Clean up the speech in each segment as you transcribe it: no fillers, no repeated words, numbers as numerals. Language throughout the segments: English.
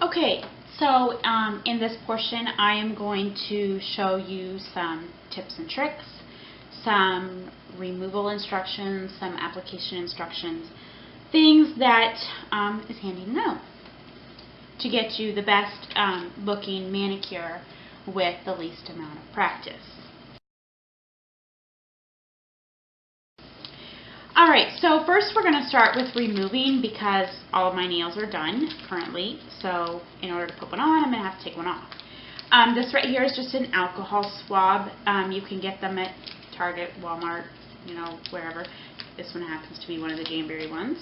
Okay, so in this portion I am going to show you some tips and tricks, some removal instructions, some application instructions, things that is handy to know to get you the best looking manicure with the least amount of practice. Alright, so first we're going to start with removing because all of my nails are done currently, so in order to put one on I'm going to have to take one off. This right here is just an alcohol swab. You can get them at Target, Walmart, wherever. This one happens to be one of the Jamberry ones.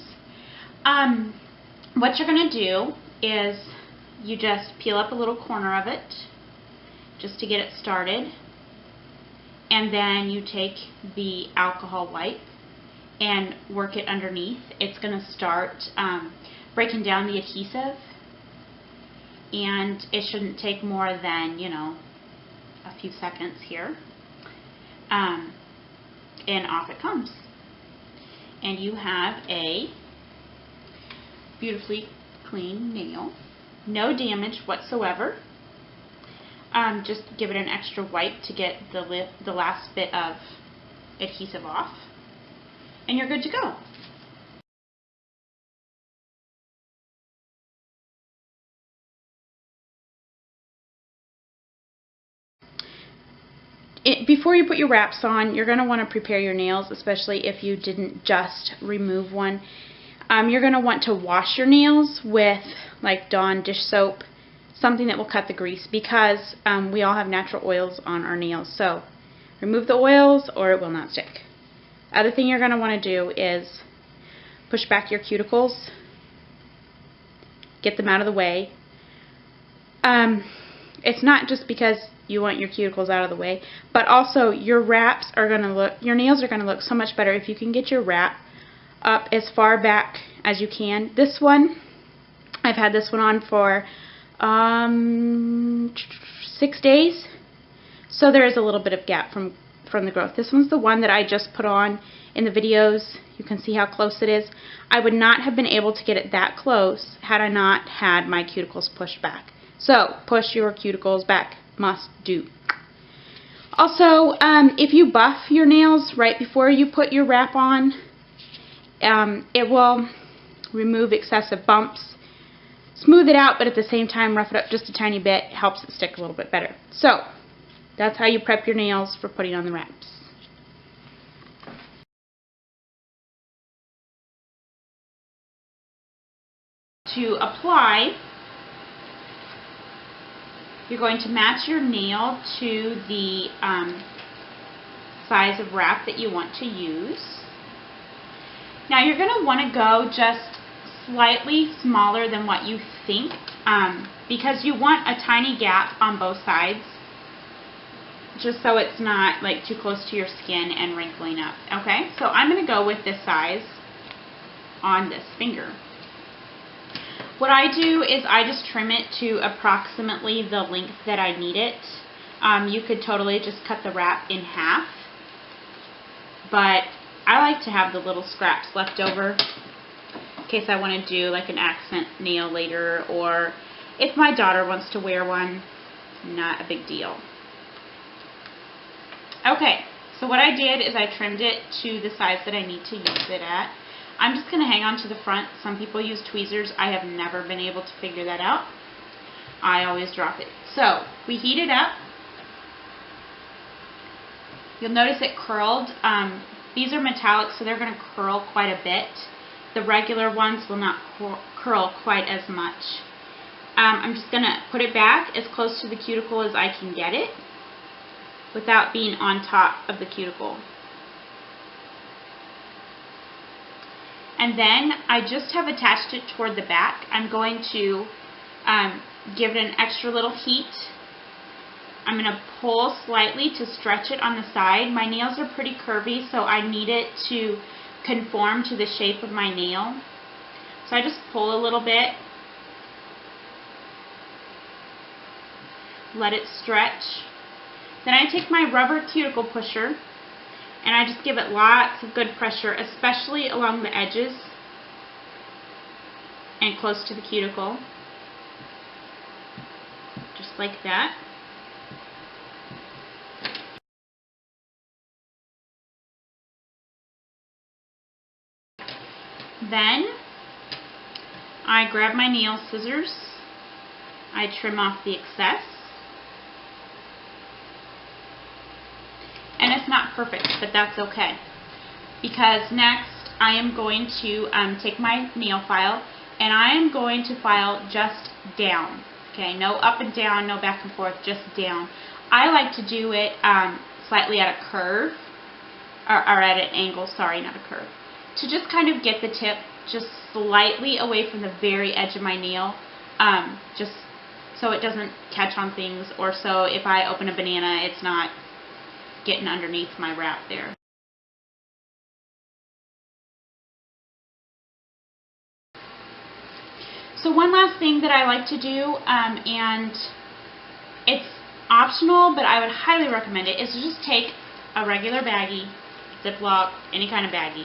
What you're going to do is you just peel up a little corner of it just to get it started, and then you take the alcohol wipe and work it underneath. It's going to start breaking down the adhesive, and it shouldn't take more than, a few seconds here. And off it comes. And you have a beautifully clean nail. No damage whatsoever. Just give it an extra wipe to get the last bit of adhesive off, and you're good to go. Before you put your wraps on, you're going to want to prepare your nails, especially if you didn't just remove one. You're going to want to wash your nails with like Dawn dish soap, something that will cut the grease, because we all have natural oils on our nails. So remove the oils or it will not stick. Other thing you're going to want to do is push back your cuticles, get them out of the way. It's not just because you want your cuticles out of the way, but also your nails are going to look so much better if you can get your wrap up as far back as you can. This one, I've had this one on for 6 days, so there is a little bit of gap from the growth. This one's the one that I just put on in the videos. You can see how close it is. I would not have been able to get it that close had I not had my cuticles pushed back. So push your cuticles back, must do. Also, if you buff your nails right before you put your wrap on, it will remove excessive bumps, smooth it out, but at the same time rough it up just a tiny bit, helps it stick a little bit better. So that's how you prep your nails for putting on the wraps. To apply, you're going to match your nail to the size of wrap that you want to use. Now you're going to want to go just slightly smaller than what you think, because you want a tiny gap on both sides, just so it's not like too close to your skin and wrinkling up. Okay, so I'm going to go with this size on this finger. What I do is I just trim it to approximately the length that I need it. You could totally just cut the wrap in half, but I like to have the little scraps left over in case I want to do like an accent nail later, or if my daughter wants to wear one, not a big deal. Okay, so what I did is I trimmed it to the size that I need to use it at. I'm just going to hang on to the front. Some people use tweezers. I have never been able to figure that out. I always drop it. So we heat it up. You'll notice it curled. These are metallic, so they're going to curl quite a bit. The regular ones will not curl quite as much. I'm just going to put it back as close to the cuticle as I can get it without being on top of the cuticle. And then I just have attached it toward the back. I'm going to give it an extra little heat. I'm going to pull slightly to stretch it on the side. My nails are pretty curvy, so I need it to conform to the shape of my nail. So I just pull a little bit, let it stretch. Then I take my rubber cuticle pusher and I just give it lots of good pressure, especially along the edges and close to the cuticle. just like that. Then I grab my nail scissors, I trim off the excess, and it's not perfect, but that's okay, because next I am going to take my nail file and I am going to file just down. Okay, no up and down, no back and forth, just down. I like to do it slightly at a curve, or at an angle, sorry, not a curve, to just kind of get the tip just slightly away from the very edge of my nail, just so it doesn't catch on things, or so if I open a banana, it's not getting underneath my wrap there. So one last thing that I like to do, and it's optional, but I would highly recommend it, is to just take a regular baggie, Ziploc, any kind of baggie,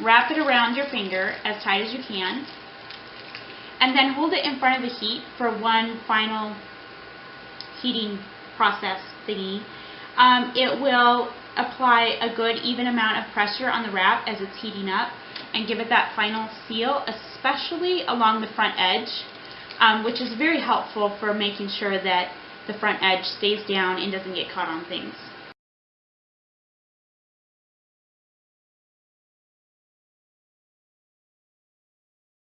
wrap it around your finger as tight as you can, and then hold it in front of the heat for one final heating process thingy. It will apply a good even amount of pressure on the wrap as it's heating up and give it that final seal, especially along the front edge, which is very helpful for making sure that the front edge stays down and doesn't get caught on things.